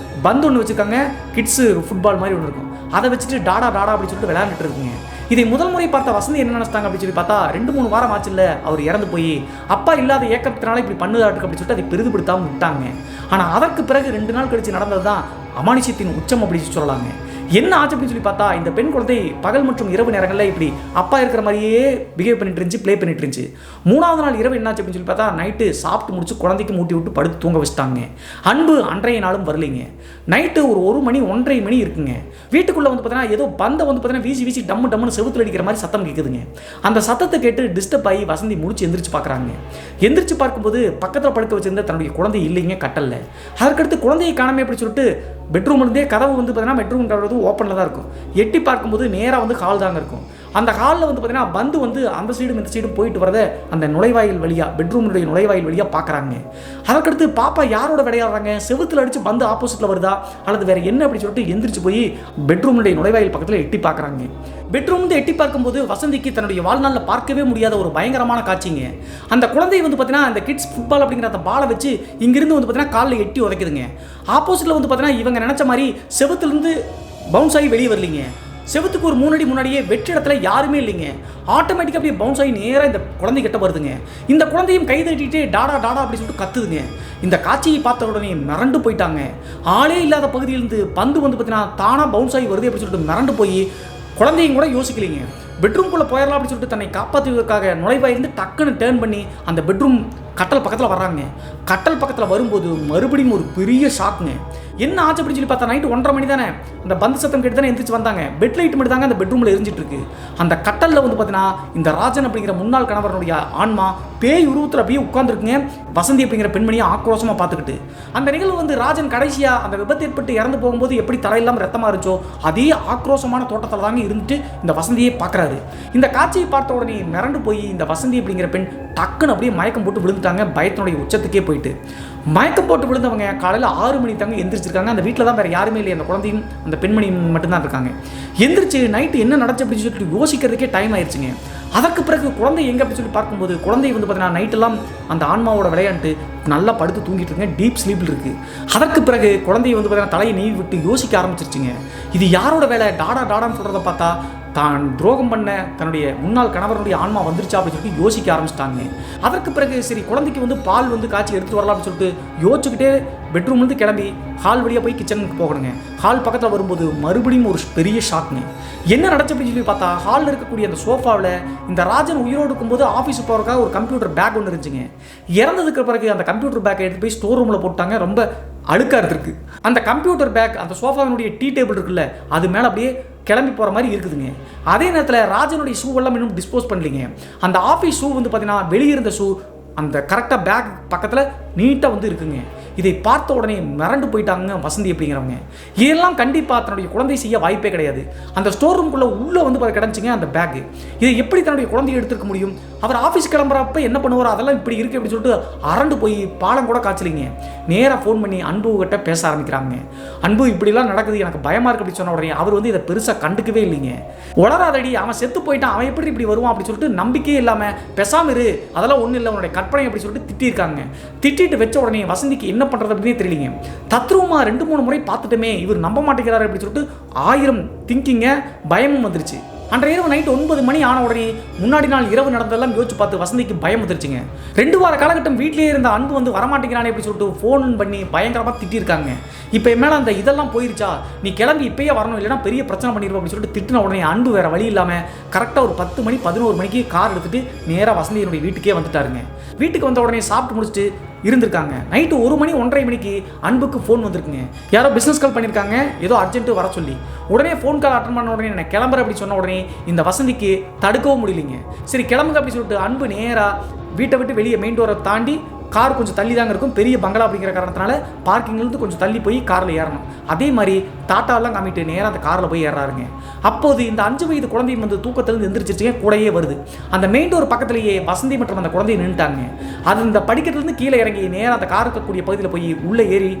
பந்து ஒன்று வச்சுருக்காங்க, கிட்ஸு ஃபுட்பால் மாதிரி ஒன்று இருக்கும், அதை வச்சுட்டு டாடா அப்படின்னு சொல்லிட்டு விளையாண்டுட்டு இருக்குங்க. இதை முதல் முறை பார்த்த வசந்தி என்ன நினைச்சாங்க அப்படின்னு சொல்லி பார்த்தா, 2-3 வாரம் ஆச்சு இல்லை அவர் இறந்து போய் அப்பா இல்லாத ஏக்கத்தினால இப்படி பண்ணுதாட்டு அப்படின்னு சொல்லிட்டு அதை பெரிதுபடுத்தாமல் விட்டாங்க. ஆனால் அதற்கு பிறகு 2 நாள் கழிச்சு நடந்தது தான் அமானுஷ்யத்தின் உச்சம் அப்படின்னு சொல்லலாங்க. என்ன ஆச்சு அப்படின்னு சொல்லி பார்த்தா இந்த பெண் குழந்தை பகல் மற்றும் இரவு நேரங்களில் இப்படி அப்பா இருக்கிற மாதிரியே பிஹேவ் பண்ணிட்டு இருந்துச்சு, ப்ளே பண்ணிட்டு இருந்துச்சு. 3வது நாள் இரவு என்னாச்சு அப்படின்னு சொல்லி பார்த்தா நைட்டு சாப்பிட்டு முடிச்சு குழந்தைக்கு மூட்டி விட்டு படுத்து தூங்க வச்சுட்டாங்க. அன்பு அன்றைய நாளும் வரலைங்க. நைட்டு ஒரு 1 மணி 1:30 மணி இருக்குங்க. வீட்டுக்குள்ளே வந்து பார்த்தீங்கன்னா ஏதோ பந்தை வந்து பார்த்தீங்கன்னா வீசி வீசி டம்மு டம்முன்னு செவுத்துல அடிக்கிற மாதிரி சத்தம் கேட்குதுங்க. அந்த சத்தத்தை கேட்டு டிஸ்டர்ப் ஆகி வசந்தி முடிச்சு எந்திரிச்சு பார்க்குறாங்க. எந்திரிச்சு பார்க்கும்போது பக்கத்தில் படுக்க வச்சிருந்த தன்னுடைய குழந்தை இல்லைங்க கட்டல்ல. அதற்கடுத்து குழந்தையை காணாமல் எப்படி சொல்லிட்டு பெட்ரூம் இருந்தே கதவு வந்து பார்த்தீங்கன்னா பெட்ரூம் கதவு ஓப்பனில் தான் இருக்கும். எட்டி பார்க்கும்போது நேராக வந்து ஹால் தாங்க இருக்கும். அந்த ஹாலில் வந்து பார்த்தீங்கன்னா பந்து வந்து அந்த சைடும் இந்த சைடும் போயிட்டு வரதை அந்த நுழைவாயில் வழியாக பெட்ரூமுடைய நுழைவாயில் வழியாக பார்க்குறாங்க. அதற்கடுத்து பாப்பா யாரோட விளையாடுறாங்க, செவுத்தில் அடித்து பந்து ஆப்போசிட்டில் வருதா அல்லது வேறு என்ன அப்படி சொல்லிட்டு எந்திரிச்சு போய் பெட்ரூமுடைய நுழைவாயில் பக்கத்தில் எட்டி பார்க்குறாங்க. பெட்ரூம் வந்து எட்டி பார்க்கும்போது வசந்திக்கு தன்னுடைய வாழ்நாளில் பார்க்கவே முடியாத ஒரு பயங்கரமான காட்சிங்க. அந்த குழந்தை வந்து பார்த்தீங்கன்னா அந்த கிட்ஸ் ஃபுட்பால் அப்படிங்கிற அந்த பாலை வச்சு இங்கிருந்து வந்து பார்த்தீங்கன்னா காலில் எட்டி உதைக்குதுங்க. ஆப்போசிட்டில் வந்து பார்த்தீங்கன்னா இவங்க நினச்ச மாதிரி செவுத்துலேருந்து பவுன்ஸ் ஆகி வெளியே வரலிங்க. செவத்துக்கு ஒரு 3 அடி முன்னாடியே வெற்ற இடத்துல யாருமே இல்லைங்க. ஆட்டோமேட்டிக்காக அப்படியே பவுன்ஸ் ஆகி நேராக இந்த குழந்தை கிட்ட வருதுங்க. இந்த குழந்தையும் கை தட்டிட்டு டாடா டாடா அப்படின்னு சொல்லிட்டு கத்துதுங்க. இந்த காட்சியை பார்த்த உடனே மிரண்டு போயிட்டாங்க. ஆளே இல்லாத பகுதியிலிருந்து பந்து வந்து பார்த்தீங்கன்னா தானாக பவுன்ஸ் ஆகி வருது அப்படின்னு சொல்லிட்டு மிரண்டு போய் குழந்தையும் கூட யோசிக்கலைங்க. பெட்ரூம்குள்ளே போயிடலாம் அப்படின்னு சொல்லிட்டு தன்னை காப்பாற்றுவதற்காக நுழைவாயிருந்து டக்குன்னு டேர்ன் பண்ணி அந்த பெட்ரூம் கட்டல் பக்கத்தில் வர்றாங்க. கட்டல் பக்கத்தில் வரும்போது மறுபடியும் ஒரு பெரிய ஷாக்குங்க. என்ன ஆச்சு அப்படின்னு சொல்லி பார்த்தா நைட்டு 1:30 மணி தானே அந்த பந்து சத்தம் கேட்டு தானே எந்திரிச்சு வந்தாங்க. பெட் லைட் மட்டும் தாங்க அந்த பெட்ரூமில் எரிஞ்சிட்டு இருக்கு. அந்த கட்டலில் வந்து பார்த்தீங்கன்னா இந்த ராஜன் அப்படிங்கிற முன்னாள் கணவனுடைய ஆன்மா பேய் உருவத்தில் அப்படியே உட்காந்துருக்குங்க. வசந்தி அப்படிங்கிற பெண்மணியை ஆக்ரோஷமாக பார்த்துக்கிட்டு அந்த நிகழ்வு வந்து ராஜன் கடைசியாக அந்த விபத்து ஏற்பட்டு இறந்து போகும்போது எப்படி தலையில்லாமல் ரத்தமாக இருந்துச்சோ அதே ஆக்ரோஷமான தோட்டத்தில் தாங்க இருந்துட்டு இந்த வசந்தியை பார்க்குறாரு. இந்த காட்சியை பார்த்த உடனே மிரண்டு போய் இந்த வசந்தி அப்படிங்கிற பெண் டக்குன்னு அப்படியே மயக்கம் போட்டு விழுந்துட்டாங்க. பயத்தினுடைய உச்சத்துக்கே போயிட்டு மயக்கம் போட்டு விழுந்தவங்க காலையில் 6 மணி தாங்க எந்திரிச்சிருக்காங்க. அந்த வீட்டில் தான் வேறு யாருமே இல்லை, அந்த குழந்தையும் அந்த பெண்மணியும் மட்டும்தான் இருக்காங்க. எந்திரிச்சு நைட்டு என்ன நடந்துச்சு அப்படின்னு சொல்லிட்டு யோசிக்கிறதுக்கே டைம் ஆயிடுச்சுங்க. அதற்கு பிறகு குழந்தை எங்கே அப்படின்னு சொல்லி பார்க்கும்போது குழந்தை வந்து பார்த்தீங்கன்னா நைட்டெல்லாம் அந்த ஆன்மாவோட விளையாண்டு நல்லா படுத்து தூங்கிட்டு இருக்குங்க. டீப் ஸ்லீப்பில் இருக்குது. அதற்கு பிறகு குழந்தையை வந்து பார்த்தீங்கன்னா தலையை நீவி விட்டு யோசிக்க ஆரம்பிச்சிருச்சுங்க. இது யாரோட வேலை, டாடா டாடான்னு சொல்கிறத பார்த்தா தான் துரோகம் பண்ண தன்னுடைய முன்னாள் கணவனுடைய ஆன்மா வந்துருச்சா அப்படின்னு சொல்லிட்டு யோசிக்க ஆரம்பிச்சிட்டாங்க. அதற்கு பிறகு சரி குழந்தைக்கு வந்து பால் வந்து காய்ச்சி எடுத்துட்டு வரலாம் அப்படின்னு சொல்லிட்டு யோசிச்சுக்கிட்டே பெட்ரூம்லேருந்து கிளம்பி ஹால் வழியாக போய் கிச்சனுக்கு போகணுங்க. ஹால் பக்கத்தில் வரும்போது மறுபடியும் ஒரு பெரிய ஷாக்குங்க. என்ன நடச்சு அப்படின்னு சொல்லி பார்த்தா ஹாலில் இருக்கக்கூடிய அந்த சோஃபாவில் இந்த ராஜன் உயிரோடு இருக்கும்போது ஆஃபீஸுக்கு போகிறதுக்காக ஒரு கம்ப்யூட்டர் பேக் ஒன்று இருந்துச்சுங்க. இறந்ததுக்கு பிறகு அந்த கம்ப்யூட்டர் பேக்கை எடுத்து போய் ஸ்டோர் ரூமில் போட்டாங்க. ரொம்ப அழுக்காக இருந்திருக்கு. அந்த கம்ப்யூட்டர் பேக் அந்த சோஃபாவினுடைய டீ டேபிள் இருக்குல்ல அது மேலே அப்படியே கிளம்பி போகிற மாதிரி இருக்குதுங்க. அதே நேரத்தில் ராஜனுடைய ஷூவெல்லாம் இன்னும் டிஸ்போஸ் பண்ணலிங்க. அந்த ஆஃபீஸ் ஷூ வந்து பார்த்தீங்கன்னா வெளியே இருந்த ஷூ அந்த கரெக்டாக பேக் பக்கத்தில் நீட்டாக வந்து இருக்குங்க. இதை பார்த்த உடனே மிரண்டு போயிட்டாங்க வசந்தி அப்படிங்கிறவங்க. இதெல்லாம் கண்டிப்பாக தன்னுடைய குழந்தை செய்ய வாய்ப்பே கிடையாது. அந்த ஸ்டோர் ரூம்குள்ளே உள்ளே வந்து கிடச்சிங்க அந்த பேக்கு. இதை எப்படி தன்னுடைய குழந்தையை எடுத்துருக்க முடியும்? அவர் ஆஃபீஸ் கிளம்புறப்ப என்ன பண்ணுவார், அதெல்லாம் இப்படி இருக்குது அப்படின்னு சொல்லிட்டு அரண்டு போய் பாலம் கூட காய்ச்சலிங்க. நேராக ஃபோன் பண்ணி அன்பு கிட்ட பேச ஆரம்பிக்கிறாங்க. அன்பு இப்படிலாம் நடக்குது, எனக்கு பயமாக இருக்குது அப்படின்னு சொன்ன உடனே அவர் வந்து இதை பெருசாக கண்டுக்கவே இல்லைங்க. உளராதடி, அவன் செத்து போயிட்டான், அவன் எப்படி இப்படி வருவான் அப்படின்னு சொல்லிட்டு நம்பிக்கையே இல்லாமல் பேசாம இரு, அதெல்லாம் ஒன்றும் இல்லை உன்னுடைய கற்பனை அப்படின்னு சொல்லிட்டு திட்டிருக்காங்க. திட்டிட்டு வச்ச உடனே வசந்திக்கு என்ன பண்ணுறது அப்படின்னே தெரியலிங்க. தத்ரூமா 2-3 முறை பார்த்துட்டுமே இவர் நம்ப மாட்டேங்கிறாரு அப்படின்னு சொல்லிட்டு 1000 திங்கிங்க, பயமும் வந்துருச்சு. அன்றைய இரவு நைட்டு 9 மணி ஆன உடனே முன்னாடி நாள் இரவு நடந்ததெல்லாம் யோசிச்சு பார்த்து வசந்திக்கு பயம் வந்துருச்சுங்க. 2 வார காலகட்டம் வீட்டிலேயே இருந்த அன்பு வந்து வரமாட்டேங்கிறானே அப்படின்னு சொல்லிட்டு ஃபோன் பண்ணி பயங்கரமாக திட்டிருக்காங்க. இப்போ என் மேலே அந்த இதெல்லாம் போயிருச்சா, நீ கிளம்பி இப்பயே வரணும், இல்லைனா பெரிய பிரச்சனை பண்ணிடுவோம் அப்படின்னு சொல்லிட்டு திட்டின உடனே அன்பு வேறு வழி இல்லாமல் கரெக்டாக ஒரு 10 மணி 11 மணிக்கு கார் எடுத்துகிட்டு நேராக வசந்தியினுடைய வீட்டுக்கே வந்துட்டாருங்க. வீட்டுக்கு வந்த உடனே சாப்பிட்டு முடிச்சுட்டு இருந்திருக்காங்க. நைட்டு 1 மணி 1:30 மணிக்கு அன்புக்கு ஃபோன் வந்திருக்குங்க. யாரோ பிஸ்னஸ் கால் பண்ணியிருக்காங்க, ஏதோ அர்ஜென்ட்டு வர சொல்லி. உடனே ஃபோன் கால் அட்டன் பண்ண உடனே நான் கிளம்புறேன் அப்படி சொன்ன உடனே இந்த வசந்திக்கு தடுக்கவும் முடியலைங்க. சரி கிளம்புங்க அப்படி சொல்லிட்டு அன்பு நேராக வீட்டை விட்டு வெளியே மெயின் டோரை தாண்டி கார் கொஞ்சம் தள்ளி தாங்க இருக்கும், பெரிய பங்களா அப்படிங்கிற காரணத்தினால பார்க்கிங்லேருந்து கொஞ்சம் தள்ளி போய் காரில் ஏறணும். அதே மாதிரி டாட்டாலாம் காமிட்டு நேராக அந்த காரில் போய் ஏறாருங்க. அப்போது இந்த 5 வயது குழந்தையும் வந்து தூக்கத்திலிருந்து எந்திரிச்சிருச்சுங்க, கூடையே வருது. அந்த மெயின் டோர் பக்கத்திலேயே வசந்தி மற்றும் அந்த குழந்தையை நின்றுட்டாங்க. அது இந்த படிக்கட்டிலேருந்து கீழே இறங்கி நேராக அந்த கார் இருக்கக்கூடிய பகுதியில் போய் உள்ளே ஏறி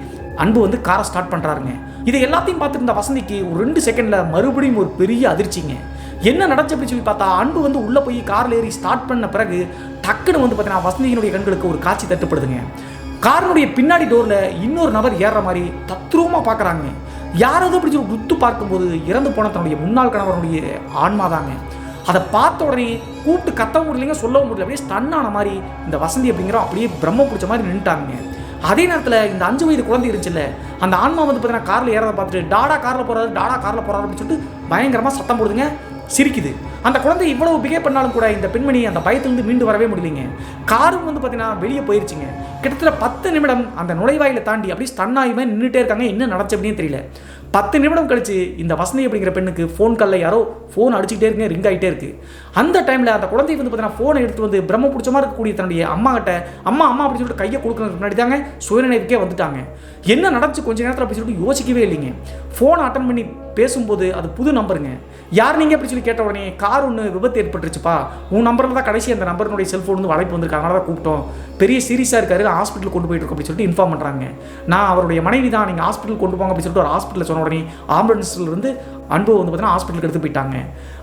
அன்பு வந்து காரை ஸ்டார்ட் பண்ணுறாருங்க. இது எல்லாத்தையும் பார்த்துட்டு இருந்த வசந்திக்கு ஒரு 2 செகண்டில் மறுபடியும் ஒரு பெரிய அதிர்ச்சிங்க. என்ன நடந்துச்சு அப்படின்னு சொல்லி பார்த்தா அன்பு வந்து உள்ளே போய் காரில் ஏறி ஸ்டார்ட் பண்ண பிறகு டக்குன்னு வந்து பார்த்தீங்கன்னா வசந்தியினுடைய கண்களுக்கு ஒரு காட்சி தட்டுப்படுதுங்க. காரினுடைய பின்னாடி டோரில் இன்னொரு நபர் ஏறுற மாதிரி தத்ரூபமாக பார்க்குறாங்க. யாராவது அப்படி சொல்லி குத்து பார்க்கும்போது இறந்து போன தன்னுடைய முன்னாள் கணவனுடைய ஆன்மா தாங்க. அதை பார்த்த உடனே கூப்பிட்டு கத்தவும் முடியலைங்க, சொல்லவும் முடியல. அப்படியே ஸ்டன் ஆன மாதிரி இந்த வசந்தி அப்படிங்கிற அப்படியே பிரம்ம பிடிச்ச மாதிரி நின்றுட்டாங்க. அதே நேரத்தில் இந்த 5 வயது குழந்தை இருந்துச்சுல்ல, அந்த ஆன்மா வந்து பார்த்தீங்கன்னா காரில் ஏறதை பார்த்துட்டு டாடா காரில் போகிறாரு அப்படின்னு சொல்லிட்டு பயங்கரமாக சத்தம் போடுதுங்க, சிரிக்குது. அந்த குழந்தை இவ்வளவு பிஹேவ் பண்ணாலும் கூட இந்த பெண்மணி அந்த பயத்திலிருந்து மீண்டு வரவே முடியலைங்க. காரும் வந்து பார்த்தீங்கன்னா வெளியே போயிருச்சுங்க. கிட்டத்தட்ட 10 நிமிடம் அந்த நுழைவாயில தாண்டி அப்படியே ஸ்டன் ஆகியுமே நின்றுட்டே இருக்காங்க. என்ன நடந்துச்சு அப்படின்னு தெரியல. 10 நிமிடம் கழிச்சு இந்த வசந்தி அப்படிங்கிற பெண்ணுக்கு ஃபோன் காலில் யாரோ ஃபோன் அடிச்சுக்கிட்டே இருக்குங்க, ரிங் ஆகிட்டே இருக்கு. அந்த டைமில் அந்த குழந்தை வந்து பார்த்தீங்கன்னா ஃபோனை எடுத்து வந்து பிரம்ம பிடிச்ச மாதிரி இருக்கக்கூடிய தன்னுடைய அம்மா கிட்ட அம்மா அப்படின்னு சொல்லிட்டு கையை கொடுக்கறதுக்கு முன்னாடி தாங்க சுயநினைவுக்கே வந்துட்டாங்க. என்ன நடந்துச்சு கொஞ்ச நேரத்தில் அப்படி சொல்லிட்டு யோசிக்கவே இல்லைங்க. ஃபோன் அட்டன் பண்ணி பேசும்போது அது புது நம்பருங்க. யார் நீங்கள் அப்படி சொல்லி கேட்ட உடனே கார் ஒன்று விபத்து ஏற்பட்டுருச்சுப்பா, உன் நம்பரில் தான் கடைசி அந்த நம்பருடைய செல்ஃபோன் வந்து வளைப்பு வந்திருக்கு, அதனால தான் கூப்பிட்டோம், பெரிய சீரியஸாக இருக்காரு, ஹாஸ்பிட்டல் கொண்டு போயிட்டு இருக்கோம் அப்படின்னு சொல்லிட்டு இன்ஃபார்ம் பண்ணுறாங்க. நான் அவருடைய மனைவி தான், நீங்கள் ஹாஸ்பிட்டல் கொண்டு போங்க அப்படின்னு சொல்லிட்டு ஒரு ஹாஸ்பிட்டலில் சொன்ன உடனே ஆம்புலன்ஸில் இருந்து அன்பு வந்து பார்த்தீங்கன்னா ஹாஸ்பிட்டலுக்கு எடுத்து போயிட்டாங்க.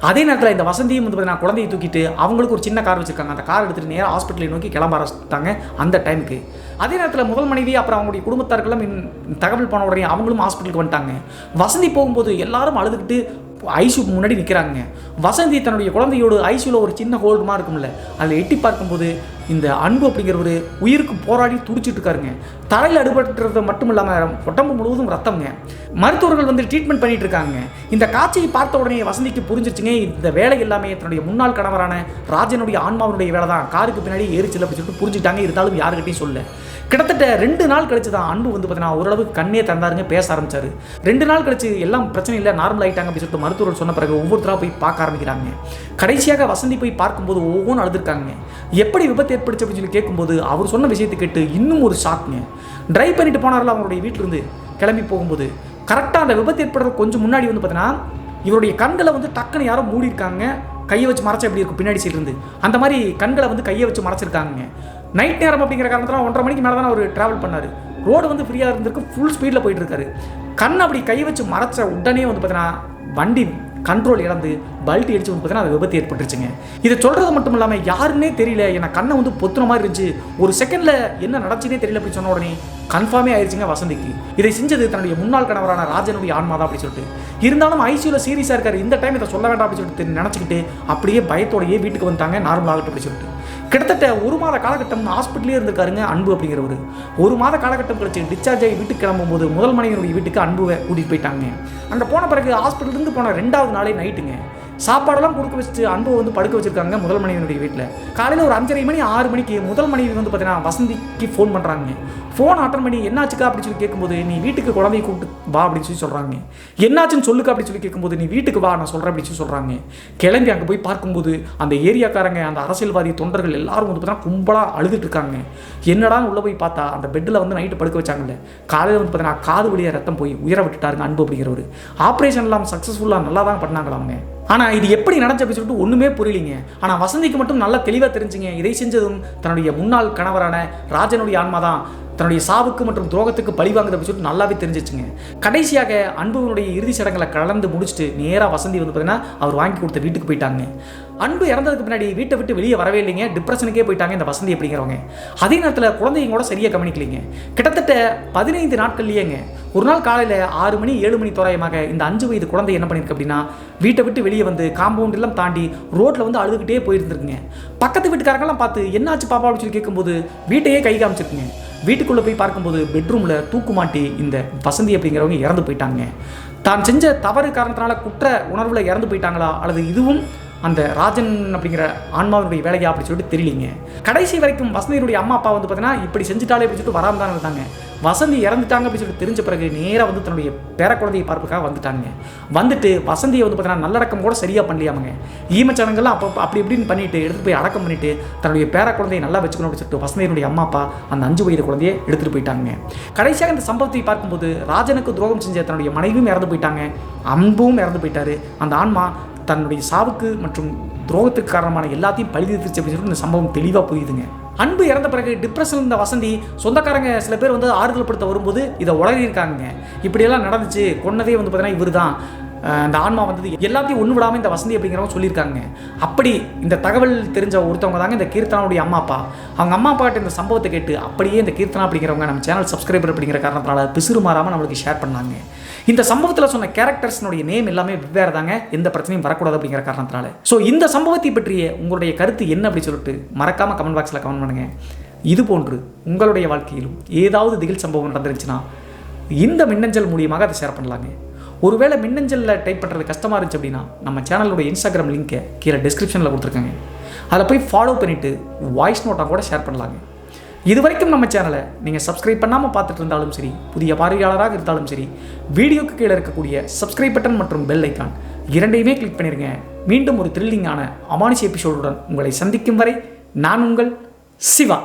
அதே நேரத்தில் இந்த வசந்தியும் வந்து பார்த்தீங்கன்னா குழந்தையை தூக்கிட்டு அவங்களுக்கு ஒரு சின்ன கார் வச்சிருக்காங்க, அந்த கார் எடுத்துகிட்டு நேராக ஹாஸ்பிட்டலை நோக்கி கிளம்ப ஆரம்பிச்சிட்டாங்க அந்த டைமுக்கு. அதே நேரத்தில் முதல் மனைவி அப்புறம் அவங்களுடைய குடும்பத்தாருக்கெல்லாம் தகவல் போன உடனே அவங்களும் ஹாஸ்பிட்டலுக்கு வந்துட்டாங்க. வசந்தி போகும்போது எல்லாரும் அழுதுகிட்டு ஐசியூக்கு முன்னாடி நிற்கிறாங்க. வசந்தி தன்னுடைய குழந்தையோடு ஐசியூவில் ஒரு சின்ன ஹோல்டுமா இருக்கும்ல, அதில் எட்டி பார்க்கும்போது இந்த அன்பு அப்படிங்கிறவர் உயிருக்கு போராடி துடிச்சிட்டு இருக்காருங்க. தலையில் அடிபட்டுறது மட்டும் இல்லாமல் உடம்பு முழுவதும் ரத்தம்ங்க. மருத்துவர்கள் வந்து ட்ரீட்மெண்ட் பண்ணிட்டு இருக்காங்க. இந்த காட்சியை பார்த்த உடனே வசந்திக்கு புரிஞ்சிருச்சுங்க, இந்த வேலை எல்லாமே தன்னுடைய முன்னாள் கணவரான ராஜனுடைய ஆன்மாவுடைய வேலை தான், காருக்கு பின்னாடி ஏறிச்சில்ல அப்படின்னு சொல்லிட்டு புரிஞ்சுட்டாங்க. இருந்தாலும் யாருக்கிட்டையும் சொல்ல. கிட்டத்தட்ட 2 நாள் கழிச்சு தான் அன்பு வந்து பார்த்தீங்கன்னா ஓரளவுக்கு கண்ணே தந்தாருங்க, பேச ஆரம்பிச்சாரு. 2 நாள் கழிச்சு எல்லாம் பிரச்சனை இல்லை, நார்மல் ஆகிட்டாங்க அப்படின்னு சொல்லிட்டு மருத்துவர்கள் சொன்ன பிறகு ஒவ்வொருத்தராக போய் பார்க்க ஆரம்பிக்கிறாங்க. கடைசியாக வசந்தி போய் பார்க்கும்போது ஒவ்வொன்றும் அழுதுருக்காங்க. எப்படி விபத்து ஏற்படுச்சு அப்படின்னு சொல்லி கேட்கும்போது அவர் சொன்ன விஷயத்தை கேட்டு இன்னும் ஒரு ஷாக்குங்க. டிரைவ் பண்ணிட்டு போனார்ல அவங்களுடைய வீட்டிலிருந்து கிளம்பி போகும்போது கரெக்டாக அந்த விபத்து ஏற்படுறது கொஞ்சம் முன்னாடி வந்து பார்த்தீங்கன்னா இவருடைய கண்களை வந்து டக்குன்னு யாரோ மூடிருக்காங்க, கையை வச்சு மறைச்சா எப்படி இருக்கும் பின்னாடி சைடு இருந்து, அந்த மாதிரி கண்களை வந்து கையை வச்சு மறைச்சிருக்காங்க. நைட் நேரம் அப்படிங்கிற காரணத்தில் 1:30 மணிக்கு மேலே தான் அவர் ட்ராவல் பண்ணார். ரோடு வந்து ஃப்ரீயாக இருந்திருக்கு, ஃபுல் ஸ்பீடில் போயிட்டு இருக்காரு. கண் அப்படி கை வச்சு மறைச்ச உடனே வந்து பார்த்தீங்கன்னா வண்டி கண்ட்ரோல் இழந்து பல்ட்டி அடிச்சு வந்து பார்த்தீங்கன்னா அது விபத்து ஏற்பட்டுருச்சுங்க. இதை சொல்கிறது மட்டும் இல்லாமல் யாருன்னே தெரியல, ஏன்னா கண்ணை வந்து பொத்துன மாதிரி இருந்துச்சு, ஒரு செகண்டில் என்ன நடந்துச்சுன்னே தெரியல அப்படின்னு சொன்ன உடனே கன்ஃபார்மே ஆயிடுச்சுங்க வசந்திக்கு. இதை செஞ்சது தன்னுடைய முன்னாள் கணவரான ராஜனுடைய ஆன்மா தான் அப்படி சொல்லிட்டு. இருந்தாலும் ஐசியூவில் சீரியஸாக இருக்காரு, இந்த டைம் இதை சொல்ல வேண்டாம் அப்படின்னு சொல்லிட்டு நினச்சிக்கிட்டு அப்படியே பயத்தோடையே வீட்டுக்கு வந்துட்டாங்க, நார்மல் ஆகட்டும் அப்படி சொல்லிட்டு. கிட்டத்தட்ட 1 மாத காலகட்டம் ஹாஸ்பிட்டலே இருந்திருக்காருங்க அன்பு அப்படிங்கிறவர். 1 மாத காலகட்டம் கழிச்சு டிஸ்சார்ஜ் ஆகி வீட்டுக்கு கிளம்பும்போது முதல் மனைவியுடைய வீட்டுக்கு அன்புவை கூட்டிகிட்டு போயிட்டாங்க. அங்கே போன பிறகு ஹாஸ்பிட்டலிருந்து போன 2வது நாளே நைட்டுங்க சாப்பாடெல்லாம் கொடுக்க வச்சுட்டு அன்பு வந்து படுக்க வச்சிருக்காங்க முதல் மனைவியினுடைய வீட்டில். காலையில் ஒரு 5:30 மணி 6 மணிக்கு முதல் மனைவி வந்து பார்த்தீங்கன்னா வசந்திக்கு ஃபோன் பண்ணுறாங்க. ஃபோன் அட்டன் பண்ணி என்னாச்சுக்கா அப்படின்னு சொல்லி கேட்கும்போது நீ வீட்டுக்கு குழந்தைய கூப்பிட்டு வா அப்படின்னு சொல்லி சொல்கிறாங்க. என்னாச்சுன்னு சொல்லுக்கா அப்படின்னு சொல்லி கேட்கும்போது நீ வீட்டுக்கு வா நான் சொல்கிறேன் அப்படின்னு சொல்லி சொல்கிறாங்க. கிளம்பி அங்கே போய் பார்க்கும்போது அந்த ஏரியாக்காரங்க அந்த அரசியல்வாதி தொண்டர்கள் எல்லாரும் வந்து பார்த்தீங்கன்னா கும்பலாக அழுதுட்டு இருக்காங்க. என்னடான்னு உள்ளே போய் பார்த்தா அந்த பெட்டில் வந்து நைட்டு படுக்க வச்சாங்கல்ல, காலையில் வந்து பார்த்தீங்கன்னா காது வழியாக ரத்தம் போய் உயிரை விட்டுட்டாருங்க அன்பு அப்படிங்கிறவர். ஆப்ரேஷன் எல்லாம் சக்ஸஸ்ஃபுல்லாக நல்லா தான் பண்ணாங்களாங்க. ஆனால் இது எப்படி நடந்துச்சு அப்படின்னு சொல்லிட்டு ஒன்றுமே புரியலிங்க. ஆனால் வசந்திக்கு மட்டும் நல்லா தெளிவாக தெரிஞ்சுங்க, இதை செஞ்சதும் தன்னுடைய முன்னாள் கணவரான ராஜனுடைய ஆன்மா தான் தன்னுடைய சாவுக்கு மற்றும் துரோகத்துக்கு பழிவாங்குது அப்படின்னு சொல்லிட்டு நல்லாவே தெரிஞ்சிச்சுங்க. கடைசியாக அன்புவனுடைய இறுதி சடங்களை கலந்து முடிச்சுட்டு நேராக வசந்தி வந்து பார்த்தீங்கன்னா அவர் வாங்கி கொடுத்த வீட்டுக்கு போயிட்டாங்க. அன்பு இறந்ததுக்கு பின்னாடி வீட்டை விட்டு வெளியே வரவே இல்லைங்க, டிப்ரெஷனுக்கே போயிட்டாங்க இந்த வசந்தி அப்படிங்கிறவங்க. அதே நேரத்தில் குழந்தைங்க கூட சரியாக கவனிக்கலைங்க. கிட்டத்தட்ட 15 நாட்கள்லேயேங்க ஒரு நாள் காலையில் 6 மணி 7 மணி தோராயமாக இந்த 5 வயது குழந்தை என்ன பண்ணியிருக்கு அப்படின்னா வீட்டை விட்டு வெளியே வந்து காம்பவுண்ட் எல்லாம் தாண்டி ரோட்டில் வந்து அழுதுகிட்டே போயிருந்துருக்குங்க. பக்கத்து வீட்டுக்காரங்கெல்லாம் பார்த்து என்னாச்சு பாப்பா அப்படின்னு சொல்லி கேட்கும்போது வீட்டையே கை காமிச்சிருக்குங்க. வீட்டுக்குள்ளே போய் பார்க்கும்போது பெட்ரூமில் தூக்கு மாட்டி இந்த வசந்தி அப்படிங்கிறவங்க இறந்து போயிட்டாங்க. தான் செஞ்ச தவறு காரணத்தினால குற்ற உணர்வில் இறந்து போயிட்டாங்களா அல்லது இதுவும் அந்த ராஜன் அப்படிங்கிற ஆன்மாவினுடைய வேலையா அப்படி சொல்லிட்டு தெரியலிங்க. கடைசி வரைக்கும் வசந்தியினுடைய அம்மா அப்பா வந்து பார்த்தீங்கன்னா இப்படி செஞ்சுட்டாலே அப்படின்னு சொல்லிட்டு வராமல் தான் இருந்தாங்க. வசந்தி இறந்துட்டாங்க அப்படின்னு சொல்லிட்டு தெரிஞ்ச பிறகு நேராக வந்து தன்னுடைய பேர குழந்தையை பார்ப்புக்காக வந்துட்டாங்க. வந்துட்டு வசந்தியை வந்து பார்த்தீங்கன்னா நல்லடக்கம் கூட சரியாக பண்ணலையாமங்க. ஈமச்சடங்கெல்லாம் அப்படி இப்படின்னு பண்ணிட்டு எடுத்துகிட்டு போய் அடக்கம் பண்ணிட்டு தன்னுடைய பேர குழந்தையை நல்லா வச்சுக்கணும் அப்படின்னு சொல்லிட்டு வசந்தியினுடைய அம்மா அப்பா அந்த 5 வயது குழந்தையை எடுத்துகிட்டு போயிட்டாங்க. கடைசியாக இந்த சம்பவத்தை பார்க்கும்போது ராஜனுக்கு துரோகம் செஞ்ச தன்னுடைய மனைவியும் இறந்து போயிட்டாங்க, அன்பும் இறந்து போயிட்டாரு. அந்த ஆன்மா தன்னுடைய சாவுக்கு மற்றும் துரோகத்துக்கு காரணமான எல்லாத்தையும் பழி தீர்த்துச்சு அப்படின்னு சொல்லிட்டு இந்த சம்பவம் தெளிவாக புரியுதுங்க. அன்பு இறந்த பிறகு டிப்ரெஷன் இருந்த வசந்தி சொந்தக்காரங்க சில பேர் வந்து ஆறுதல் படுத்த வரும்போது இதை உளறியிருக்காங்க. இப்படியெல்லாம் நடந்துச்சு, கொன்னதே வந்து பார்த்தீங்கன்னா இவர் தான், அந்த ஆன்மா வந்தது எல்லாத்தையும் ஒன்று விடாமல் இந்த வசந்தி அப்படிங்கிறவங்க சொல்லியிருக்காங்க. அப்படி இந்த தகவல் தெரிஞ்ச ஒருத்தவங்க தாங்க இந்த கீர்த்தனாவுடைய அம்மா அப்பா. அவங்க அம்மா அப்பா கிட்ட இந்த சம்பவத்தை கேட்டு அப்படியே இந்த கீர்த்தனா அப்படிங்கிறவங்க நம்ம சேனல் சப்ஸ்கிரைபர் அப்படிங்கிற காரணத்தினால பிசுறு மாறாமல் நம்மளுக்கு ஷேர் பண்ணாங்க. இந்த சம்பவத்தில் சொன்ன கேரக்டர்ஸ்னுடைய நேம் எல்லாமே வெவ்வேறு தாங்க, எந்த பிரச்சனையும் வரக்கூடாது அப்படிங்கிற காரணத்தினால. ஸோ இந்த சம்பவத்தை பற்றிய உங்களுடைய கருத்து என்ன அப்படி சொல்லிட்டு மறக்காமல் கமெண்ட் பாக்ஸில் கமெண்ட் பண்ணுங்கள். இது போன்று உங்களுடைய வாழ்க்கையிலும் ஏதாவது திகில் சம்பவம் நடந்துருந்துச்சுன்னா இந்த மின்னஞ்சல் மூலியமாக அதை ஷேர் பண்ணலாங்க. ஒருவேளை மின்னஞ்சலில் டைப் பண்ணுறது கஷ்டமாக இருந்துச்சு அப்படின்னா நம்ம சேனலோட இன்ஸ்டாகிராம் லிங்க்கை கீழே டிஸ்கிரிப்ஷனில் கொடுத்துருக்காங்க. அதில் போய் ஃபாலோ பண்ணிவிட்டு வாய்ஸ் நோட்டாக கூட ஷேர் பண்ணலாங்க. இது வரைக்கும் நம்ம சேனலை நீங்கள் சப்ஸ்கிரைப் பண்ணாமல் பார்த்துட்டு இருந்தாலும் சரி, புதிய பார்வையாளராக இருந்தாலும் சரி, வீடியோக்கு கீழே இருக்கக்கூடிய சப்ஸ்கிரைப் பட்டன் மற்றும் பெல் ஐக்கான் இரண்டையுமே கிளிக் பண்ணிடுங்க. மீண்டும் ஒரு த்ரில்லிங்கான அமானுஷ எபிசோடுடன் உங்களை சந்திக்கும் வரை நான் உங்கள் சிவா.